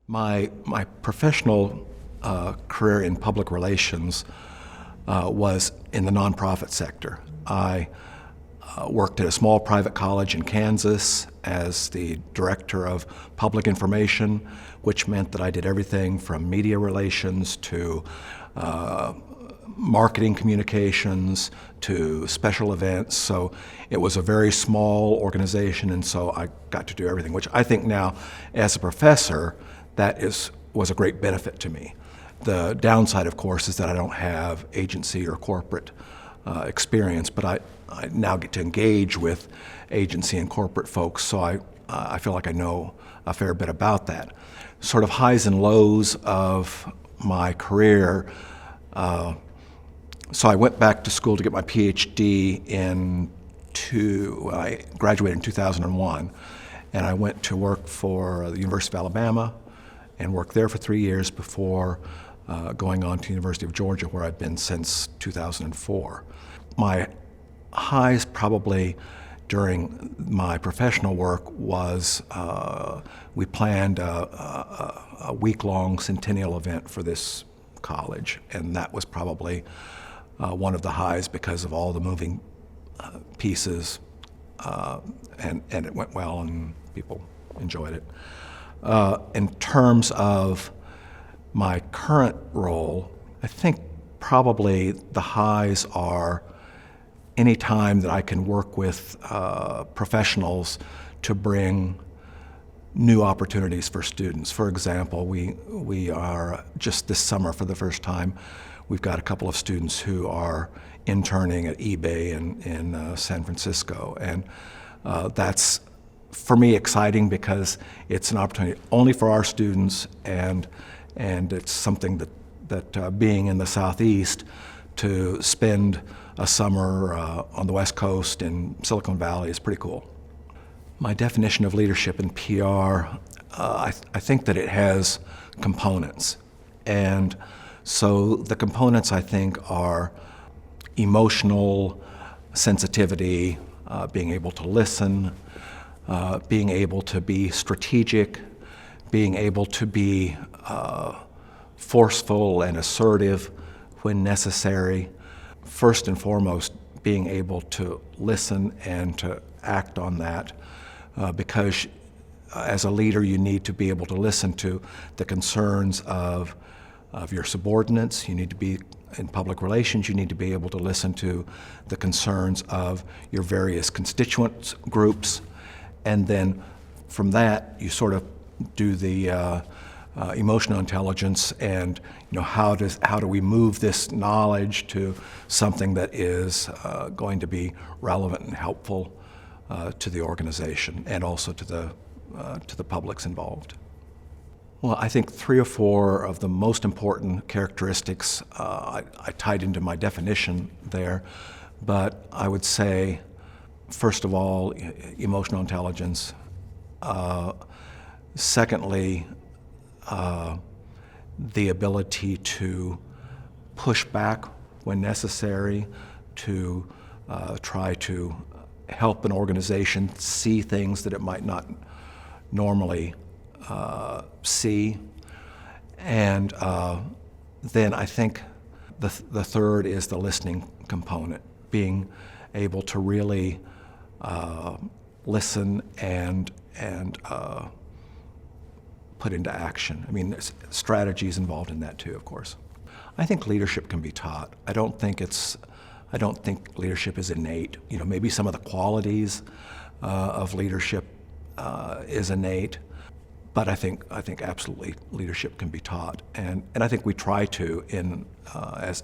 My professional career in public relations was in the nonprofit sector. I worked at a small private college in Kansas as the director of public information, which meant that I did everything from media relations to marketing communications to special events. So it was a very small organization, and so I got to do everything, which I think now, as a professor, was a great benefit to me. The downside, of course, is that I don't have agency or corporate experience, but I now get to engage with agency and corporate folks, so I feel like I know a fair bit about that. Sort of highs and lows of my career. So I went back to school to get my Ph.D. I graduated in 2001, and I went to work for the University of Alabama and worked there for 3 years before going on to the University of Georgia, where I've been since 2004. My highs probably during my professional work was we planned a week-long centennial event for this college, and that was probably one of the highs because of all the moving pieces, and it went well and people enjoyed it. In terms of my current role, I think probably the highs are any time that I can work with professionals to bring new opportunities for students. For example, we are just this summer for the first time, we've got a couple of students who are interning at eBay in San Francisco, and that's for me exciting because it's an opportunity only for our students, and it's something that being in the Southeast, to spend a summer on the West Coast in Silicon Valley is pretty cool. My definition of leadership in PR, I think that it has components. And so the components, I think, are emotional sensitivity, being able to listen, being able to be strategic, being able to be forceful and assertive when necessary. First and foremost, being able to listen and to act on that, because as a leader you need to be able to listen to the concerns of your subordinates. You need to be, in public relations, you need to be able to listen to the concerns of your various constituent groups, and then from that you sort of do the emotional intelligence, and how do we move this knowledge to something that is going to be relevant and helpful to the organization and also to the publics involved. Well, I think 3 or 4 of the most important characteristics I tied into my definition there, but I would say, first of all, emotional intelligence. Secondly, the ability to push back when necessary, to try to help an organization see things that it might not normally see. And then I think the third is the listening component, being able to really listen and put into action. I mean, there's strategies involved in that too, of course. I think leadership can be taught. I don't think leadership is innate. Maybe some of the qualities of leadership is innate, but I think absolutely leadership can be taught, and I think we try to as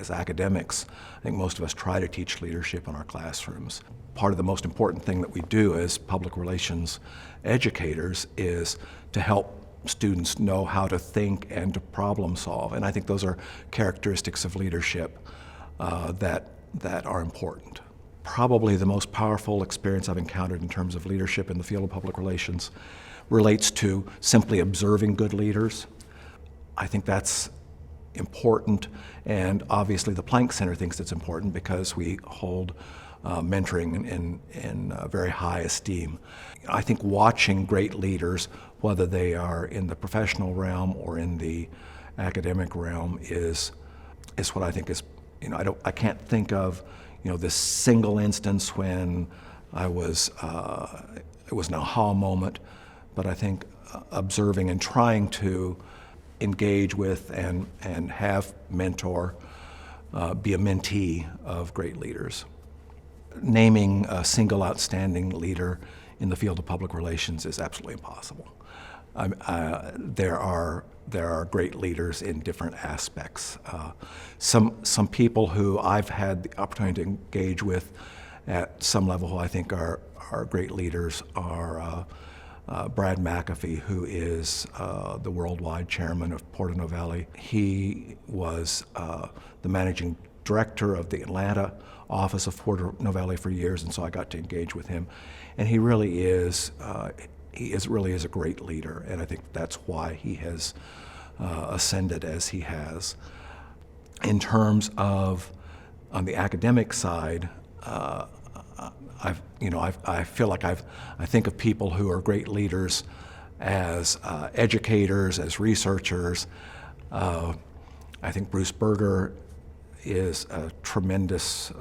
academics. I think most of us try to teach leadership in our classrooms. Part of the most important thing that we do as public relations educators is to help students know how to think and to problem solve, and I think those are characteristics of leadership that are important. Probably the most powerful experience I've encountered in terms of leadership in the field of public relations relates to simply observing good leaders. I think that's important, and obviously the Planck Center thinks it's important because we hold mentoring in very high esteem. I think watching great leaders whether they are in the professional realm or in the academic realm, is what I think is, I can't think of, this single instance when it was an aha moment, but I think observing and trying to engage with and have mentor, be a mentee of great leaders. Naming a single outstanding leader in the field of public relations is absolutely impossible. There are great leaders in different aspects. Some people who I've had the opportunity to engage with at some level who I think are great leaders are Brad McAfee, who is the worldwide chairman of Porto Novelli. He was the managing director of the Atlanta office of Porto Novelli for years, and so I got to engage with him. And he really is, really is a great leader, and I think that's why he has ascended as he has. In terms of on the academic side, I feel like I think of people who are great leaders as educators, as researchers. I think Bruce Berger is a tremendous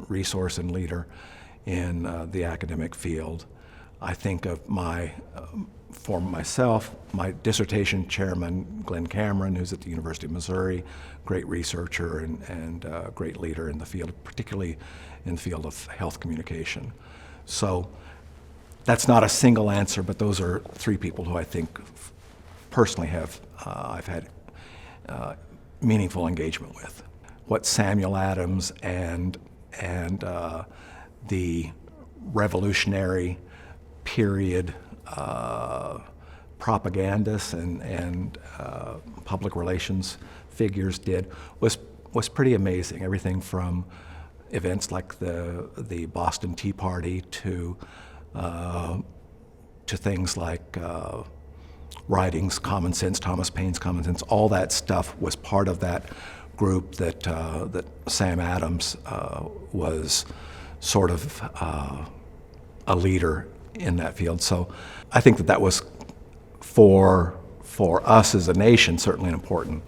resource and leader in the academic field. I think of for myself, my dissertation chairman, Glenn Cameron, who's at the University of Missouri, great researcher and great leader in the field, particularly in the field of health communication. So that's not a single answer, but those are three people who I think personally I've had meaningful engagement with. What Samuel Adams and the revolutionary period propagandists and public relations figures did was pretty amazing. Everything from events like the Boston Tea Party to things like writings, Common Sense, Thomas Paine's Common Sense. All that stuff was part of that group that Sam Adams was sort of a leader in that field. So I think that was for us as a nation certainly an important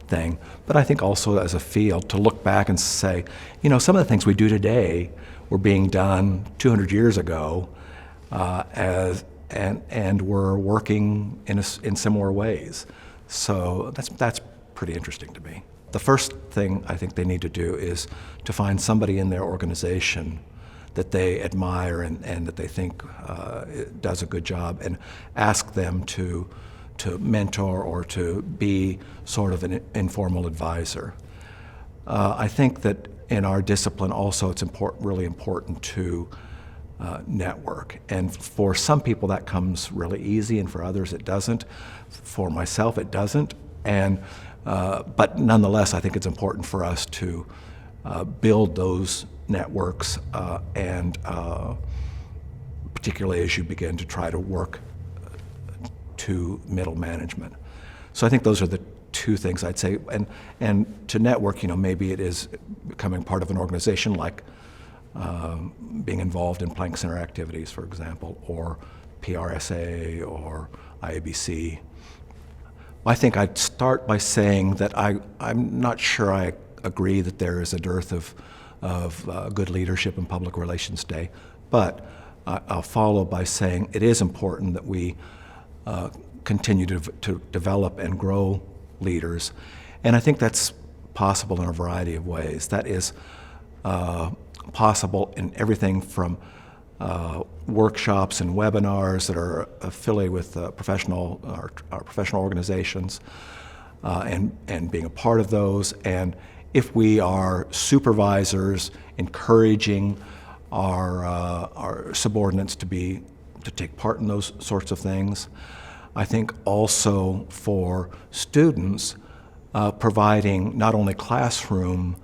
thing, but I think also as a field to look back and say, some of the things we do today were being done 200 years ago, and we're working in similar ways. So that's pretty interesting to me. The first thing I think they need to do is to find somebody in their organization that they admire and that they think does a good job, and ask them to mentor or to be sort of an informal advisor. I think that in our discipline also it's really important to network. And for some people that comes really easy, and for others it doesn't. For myself it doesn't. But nonetheless, I think it's important for us to build those networks, and particularly as you begin to try to work to middle management. So I think those are the two things I'd say. And to network, maybe it is becoming part of an organization, like being involved in Planck Center activities, for example, or PRSA or IABC. I think I'd start by saying that I'm not sure I agree that there is a dearth of good leadership in public relations today, but I'll follow by saying it is important that we continue to develop and grow leaders, and I think that's possible in a variety of ways. That is possible in everything from workshops and webinars that are affiliated with professional organizations, and being a part of those. And if we are supervisors, encouraging our subordinates to take part in those sorts of things. I think also for students, providing not only classroom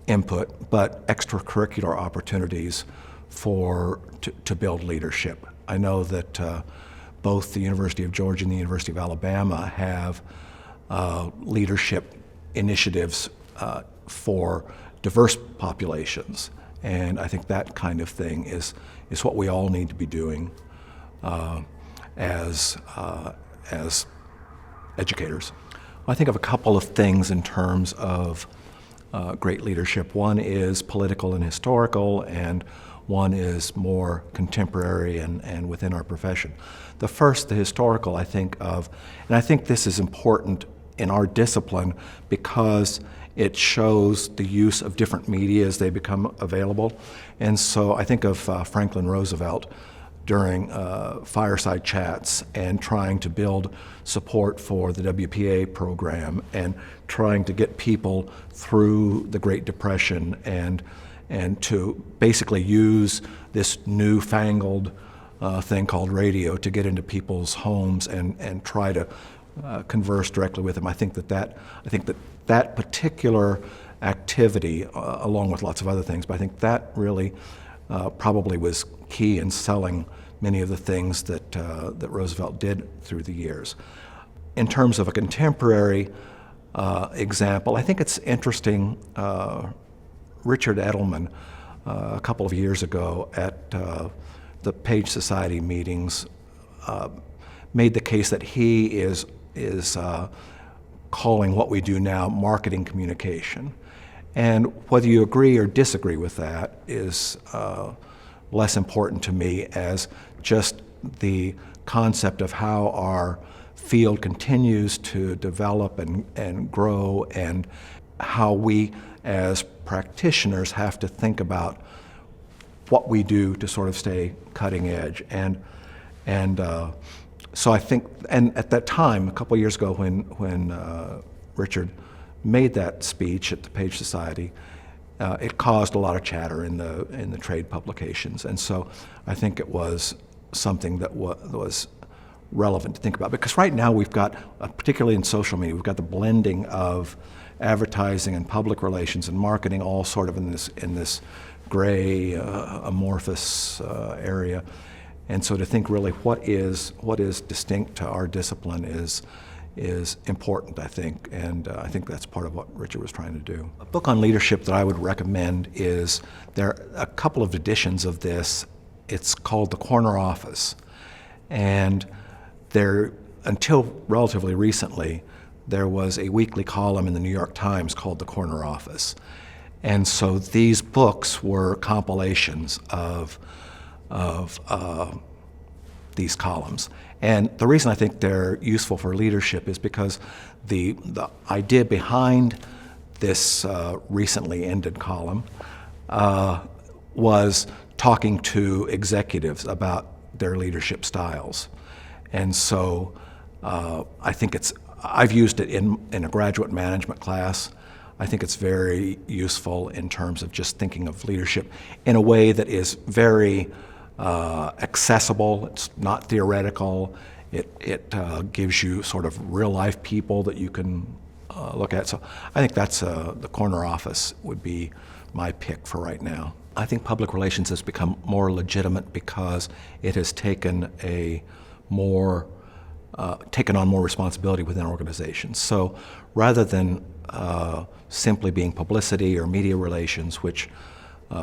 input, but extracurricular opportunities to build leadership. I know that both the University of Georgia and the University of Alabama have leadership initiatives for diverse populations, And I think that kind of thing is what we all need to be doing as educators. I think of a couple of things in terms of great leadership. One is political and historical, and one is more contemporary and within our profession. The first, the historical, I think of, and I think this is important in our discipline because it shows the use of different media as they become available. And so I think of Franklin Roosevelt during fireside chats and trying to build support for the WPA program and trying to get people through the Great Depression and to basically use this newfangled thing called radio to get into people's homes and try to converse directly with them. I think that particular activity, along with lots of other things, but I think that really probably was key in selling many of the things that Roosevelt did through the years. In terms of a contemporary example, I think it's interesting. Richard Edelman, a couple of years ago at the Page Society meetings, made the case that he is calling what we do now marketing communication. And whether you agree or disagree with that is less important to me as just the concept of how our field continues to develop and grow, and how we as practitioners have to think about what we do to sort of stay cutting edge. And so I think, and at that time, a couple of years ago when Richard made that speech at the Page Society, it caused a lot of chatter in the trade publications. And so I think it was something that was relevant to think about. Because right now we've got, particularly in social media, we've got the blending of advertising and public relations and marketing all sort of in this gray, amorphous area. And so to think really what is distinct to our discipline is important, I think, and I think that's part of what Richard was trying to do. A book on leadership that I would recommend is, there are a couple of editions of this. It's called The Corner Office, and there, until relatively recently, there was a weekly column in the New York Times called The Corner Office. And so these books were compilations of these columns. And the reason I think they're useful for leadership is because the idea behind this recently ended column was talking to executives about their leadership styles. And so I think I've used it in a graduate management class. I think it's very useful in terms of just thinking of leadership in a way that is very accessible. It's not theoretical. It gives you sort of real life people that you can look at. So I think that's The Corner Office would be my pick for right now. I think public relations has become more legitimate because it has taken on more responsibility within organizations. So rather than simply being publicity or media relations, which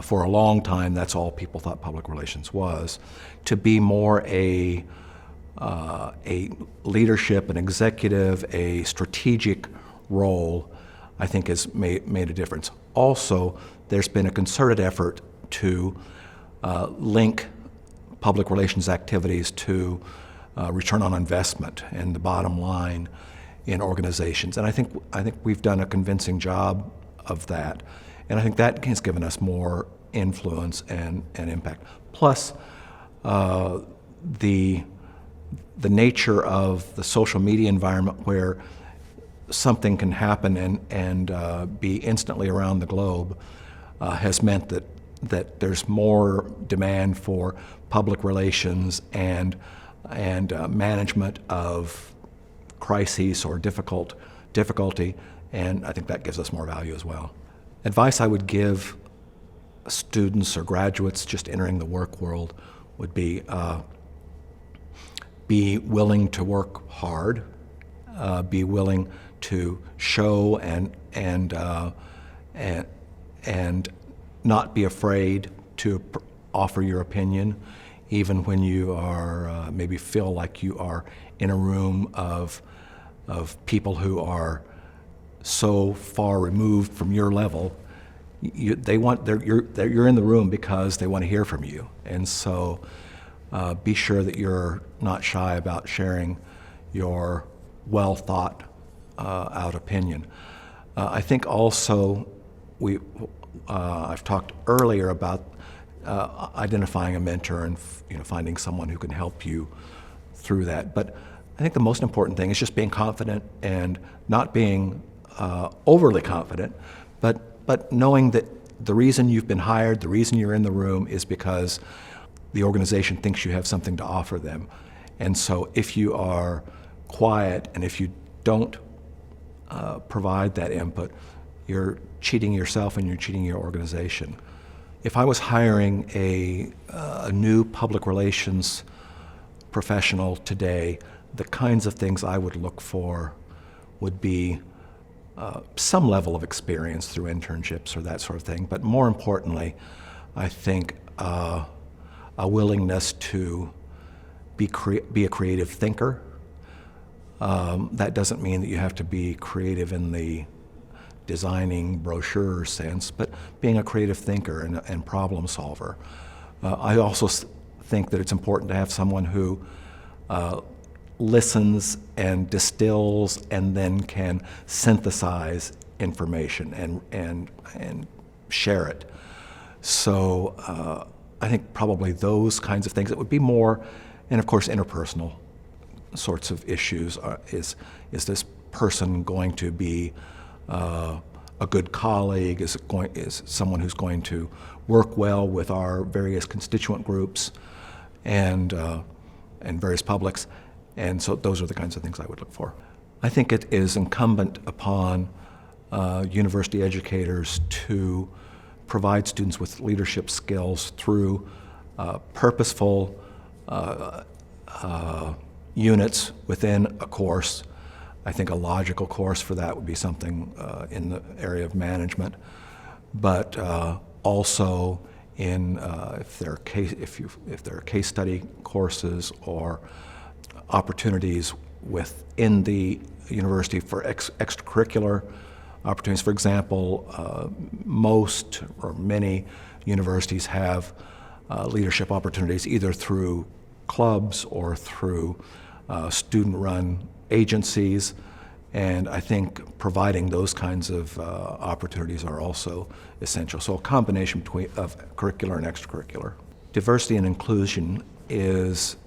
for a long time that's all people thought public relations was, to be more a leadership, an executive, a strategic role, I think has made a difference. Also, there's been a concerted effort to link public relations activities to return on investment and the bottom line in organizations. And I think we've done a convincing job of that. And I think that has given us more influence and impact. Plus, the nature of the social media environment where something can happen and be instantly around the globe has meant that there's more demand for public relations and management of crises or difficulty, and I think that gives us more value as well. Advice I would give students or graduates just entering the work world would be willing to work hard, be willing to show and not be afraid to offer your opinion, even when you are maybe feel like you are in a room of people who are so far removed from your level. You're in the room because they want to hear from you, and so be sure that you're not shy about sharing your well thought out opinion. I think also I've talked earlier about identifying a mentor and finding someone who can help you through that. But I think the most important thing is just being confident and not being overly confident, but knowing that the reason you've been hired, the reason you're in the room is because the organization thinks you have something to offer them. And so if you are quiet and if you don't provide that input, you're cheating yourself and you're cheating your organization. If I was hiring a new public relations professional today, the kinds of things I would look for would be some level of experience through internships or that sort of thing. But more importantly, I think a willingness to be a creative thinker. That doesn't mean that you have to be creative in the designing brochure sense, but being a creative thinker and problem solver. I also think that it's important to have someone who listens and distills and then can synthesize information and share it. So I think probably those kinds of things. It would be more, and of course interpersonal sorts of issues. Is this person going to be a good colleague? Is someone who's going to work well with our various constituent groups and various publics? And so those are the kinds of things I would look for. I think it is incumbent upon university educators to provide students with leadership skills through purposeful units within a course. I think a logical course for that would be something in the area of management, but also in if there are case study courses or opportunities within the university for extracurricular opportunities. For example, most or many universities have leadership opportunities either through clubs or through student-run agencies, and I think providing those kinds of opportunities are also essential. So a combination of curricular and extracurricular. Diversity and inclusion is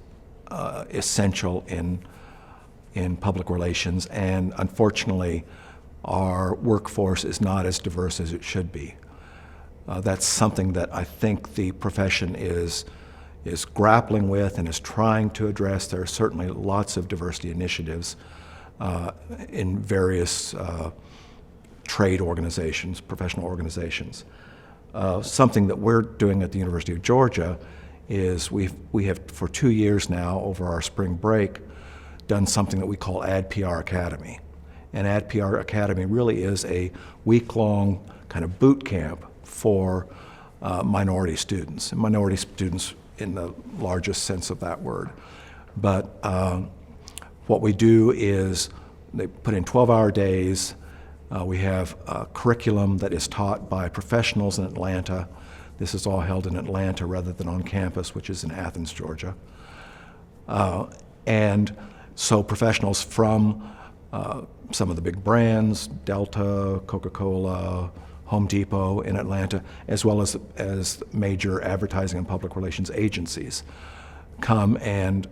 essential in public relations, and unfortunately our workforce is not as diverse as it should be. That's something that I think the profession is grappling with and is trying to address. There are certainly lots of diversity initiatives in various trade organizations, professional organizations. Something that we're doing at the University of Georgia is we have for 2 years now, over our spring break, done something that we call AdPR Academy. And AdPR Academy really is a week-long kind of boot camp for minority students, and minority students in the largest sense of that word. But what we do is they put in 12-hour days. We have a curriculum that is taught by professionals in Atlanta. This is all held in Atlanta rather than on campus, which is in Athens, Georgia. And so professionals from some of the big brands, Delta, Coca-Cola, Home Depot in Atlanta, as well as major advertising and public relations agencies, come and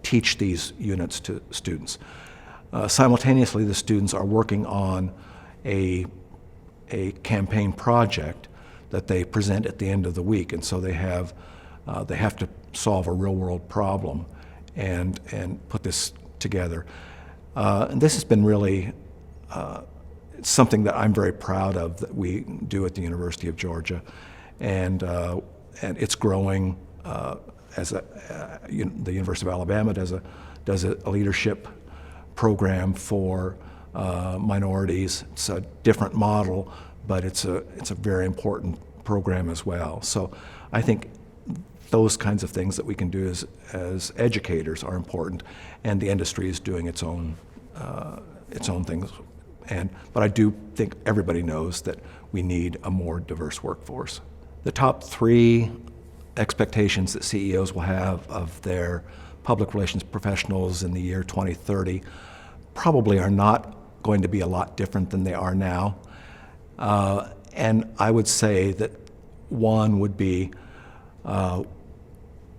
teach these units to students. Simultaneously, the students are working on a campaign project that they present at the end of the week, and so they have to solve a real-world problem and put this together. And this has been really something that I'm very proud of that we do at the University of Georgia, and it's growing. The University of Alabama does a leadership program for minorities. It's a different model, but it's a very important program as well. So I think those kinds of things that we can do as educators are important, and the industry is doing its own things. But I do think everybody knows that we need a more diverse workforce. The top three expectations that CEOs will have of their public relations professionals in the year 2030 probably are not going to be a lot different than they are now. And I would say that one would be,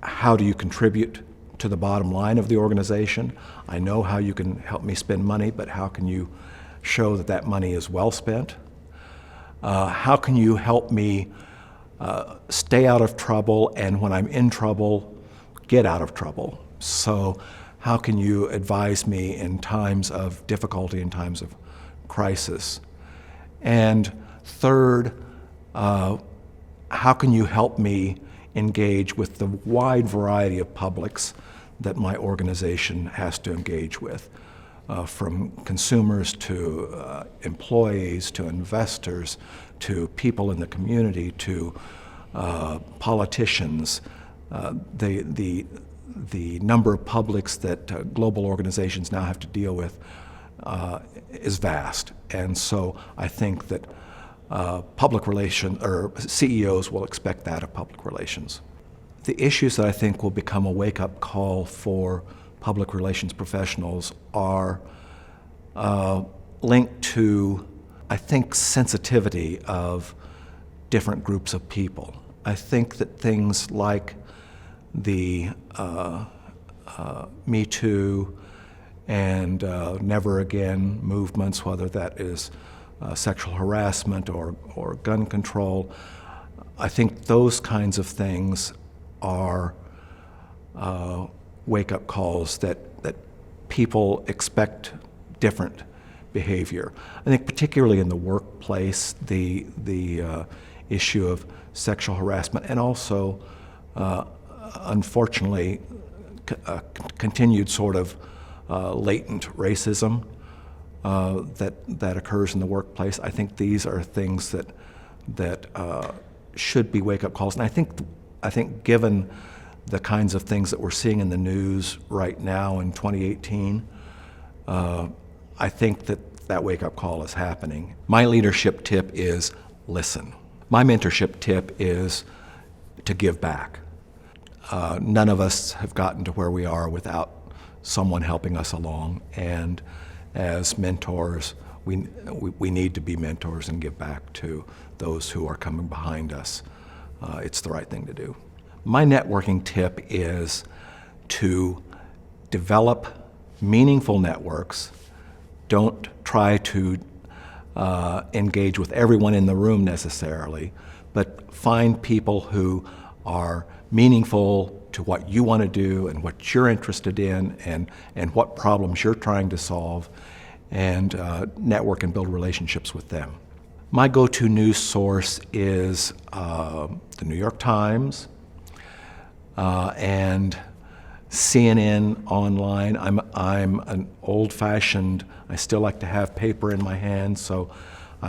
how do you contribute to the bottom line of the organization? I know how you can help me spend money, but how can you show that that money is well spent? How can you help me stay out of trouble, and when I'm in trouble, get out of trouble? So how can you advise me in times of difficulty, in times of crisis? And third, how can you help me engage with the wide variety of publics that my organization has to engage with, from consumers to employees to investors to people in the community to politicians. The number of publics that global organizations now have to deal with is vast, and so I think that public relations or CEOs will expect that of public relations. The issues that I think will become a wake-up call for public relations professionals are linked to, I think, sensitivity of different groups of people. I think that things like the Me Too and Never Again movements, whether that is sexual harassment or gun control, I think those kinds of things are wake-up calls that people expect different behavior. I think particularly in the workplace, the issue of sexual harassment and also, unfortunately, continued sort of latent racism that occurs in the workplace. I think these are things that should be wake-up calls, and I think given the kinds of things that we're seeing in the news right now in 2018, I think that wake-up call is happening. My leadership tip is listen. My mentorship tip is to give back. None of us have gotten to where we are without someone helping us along, and as mentors, we need to be mentors and give back to those who are coming behind us. It's the right thing to do. My networking tip is to develop meaningful networks. Don't try to engage with everyone in the room necessarily, but find people who are meaningful to what you want to do and what you're interested in and what problems you're trying to solve, and network and build relationships with them. My go-to news source is the New York Times and CNN online. I'm an old-fashioned, I still like to have paper in my hand, so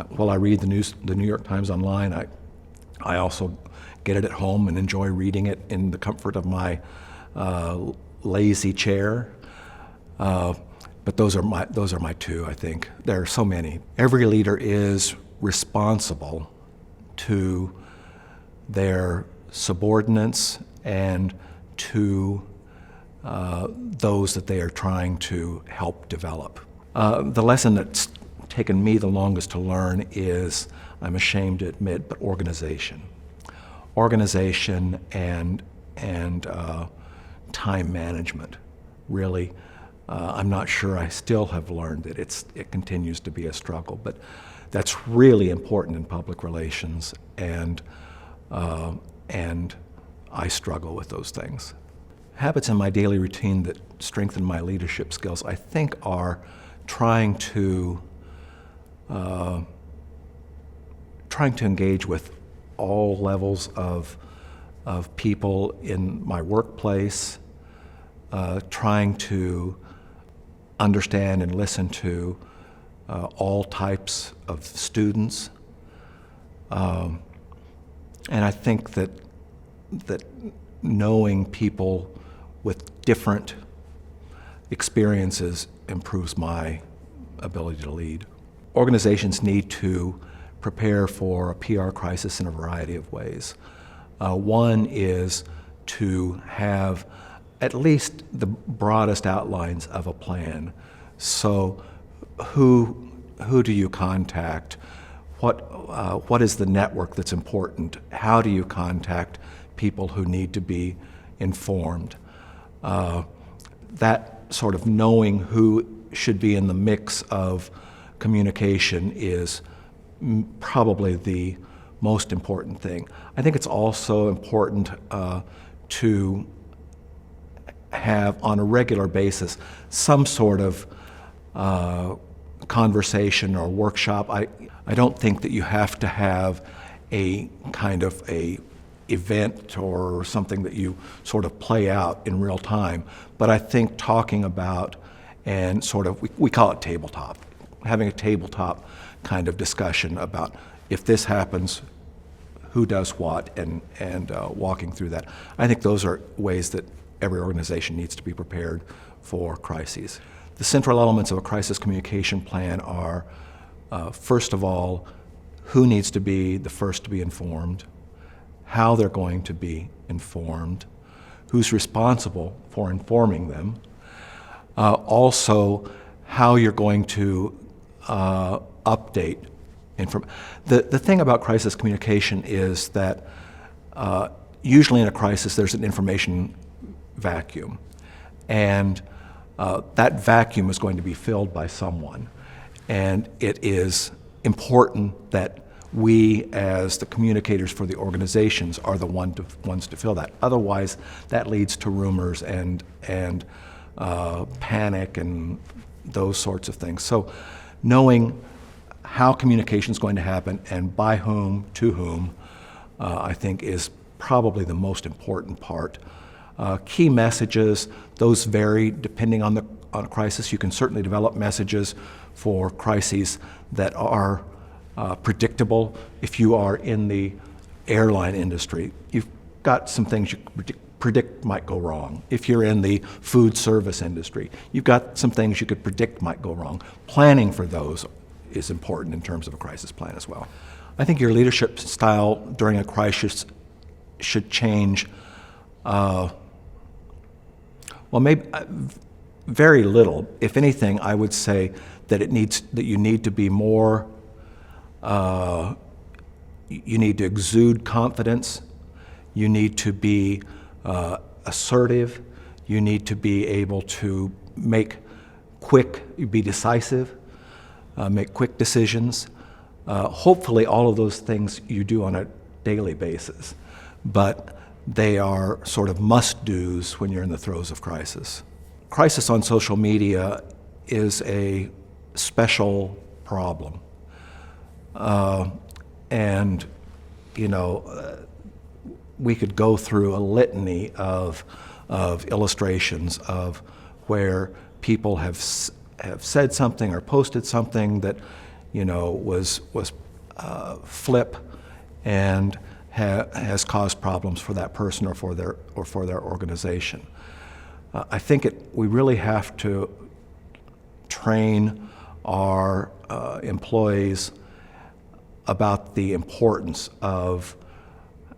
while I read the New York Times online, I also get it at home and enjoy reading it in the comfort of my lazy chair. But those are my two, I think. There are so many. Every leader is responsible to their subordinates and to those that they are trying to help develop. The lesson that's taken me the longest to learn is, I'm ashamed to admit, but organization. Organization and time management, really. I'm not sure I still have learned it. It continues to be a struggle, but that's really important in public relations, and I struggle with those things. Habits in my daily routine that strengthen my leadership skills, I think, are trying to engage with all levels of people in my workplace, trying to understand and listen to all types of students, And I think that knowing people with different experiences improves my ability to lead. Organizations need to prepare for a PR crisis in a variety of ways. One is to have at least the broadest outlines of a plan. So who do you contact? What is the network that's important? How do you contact people who need to be informed? That sort of knowing who should be in the mix of communication is probably the most important thing. I think it's also important to have on a regular basis some sort of conversation or workshop. I don't think that you have to have a kind of a event or something that you sort of play out in real time, but I think talking about and sort of, we call it tabletop, having a tabletop kind of discussion about if this happens, who does what, and walking through that. I think those are ways that every organization needs to be prepared for crises. The central elements of a crisis communication plan are, first of all, who needs to be the first to be informed, how they're going to be informed, who's responsible for informing them, also how you're going to update information. The thing about crisis communication is that usually in a crisis there's an information vacuum, and that vacuum is going to be filled by someone, and it is important that we as the communicators for the organizations are the ones to fill that. Otherwise, that leads to rumors and panic and those sorts of things. So knowing how communication is going to happen and by whom, to whom, I think is probably the most important part. Key messages, those vary depending on a crisis. You can certainly develop messages for crises that are predictable. If you are in the airline industry, you've got some things you predict might go wrong. If you're in the food service industry, you've got some things you could predict might go wrong. Planning for those is important in terms of a crisis plan as well. I think your leadership style during a crisis should change, maybe very little. If anything, I would say that you need to be more, you need to exude confidence, you need to be assertive, you need to be able to be decisive, make quick decisions. Hopefully all of those things you do on a daily basis, but they are sort of must-dos when you're in the throes of crisis. Crisis on social media is a special problem. And, we could go through a litany of illustrations of where people have said something or posted something that, was flip and has caused problems for that person or for their organization. I think we really have to train our employees about the importance of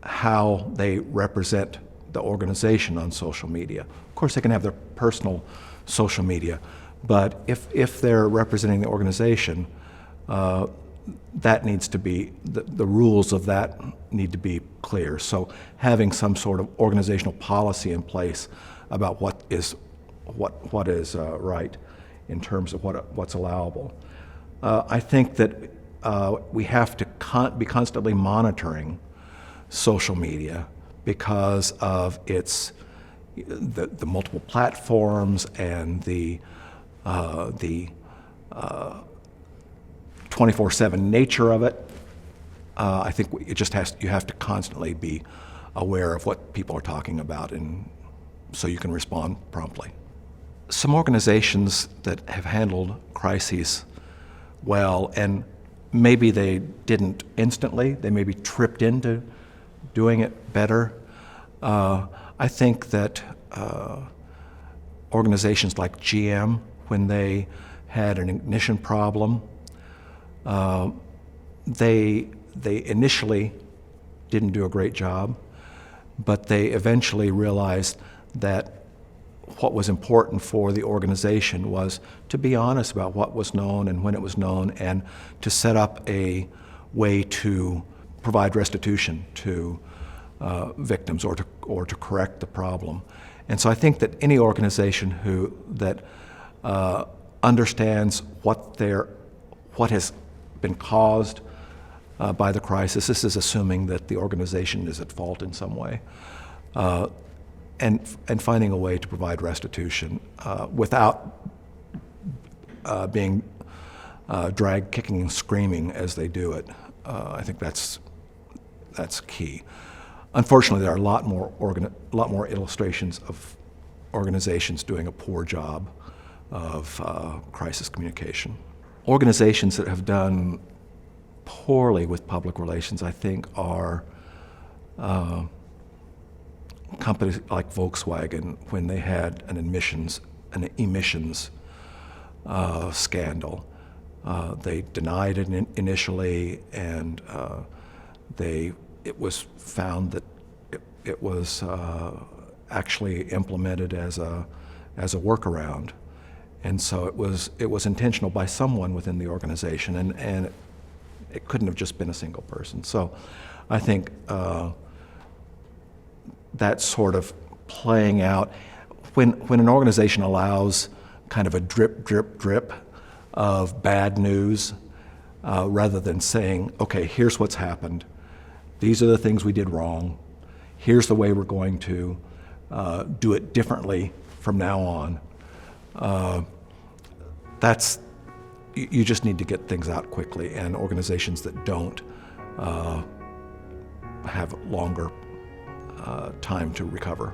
how they represent the organization on social media. Of course, they can have their personal social media, but if they're representing the organization, that needs to be, the rules of that need to be clear. So having some sort of organizational policy in place about what is right in terms of what's allowable. I think that we have to be constantly monitoring social media because of the multiple platforms and the 24/7 nature of it. I think you have to constantly be aware of what people are talking about, and so you can respond promptly. Some organizations that have handled crises well, and maybe they didn't instantly, they maybe tripped into doing it better. I think that organizations like GM, when they had an ignition problem, they initially didn't do a great job, but they eventually realized that what was important for the organization was to be honest about what was known and when it was known, and to set up a way to provide restitution to victims or to correct the problem. And so I think that any organization that understands what has been caused by the crisis, this is assuming that the organization is at fault in some way, and finding a way to provide restitution without being dragged kicking and screaming as they do it. I think that's key. Unfortunately, there are a lot more illustrations of organizations doing a poor job of crisis communication. Organizations that have done poorly with public relations, I think, are companies like Volkswagen when they had an emissions scandal. They denied it initially, and it was found that it was actually implemented as a workaround, and so it was intentional by someone within the organization, and it couldn't have just been a single person. So I think that sort of playing out, when an organization allows kind of a drip, drip, drip of bad news, rather than saying, okay, here's what's happened, these are the things we did wrong, here's the way we're going to do it differently from now on. You just need to get things out quickly, and organizations that don't have longer time to recover.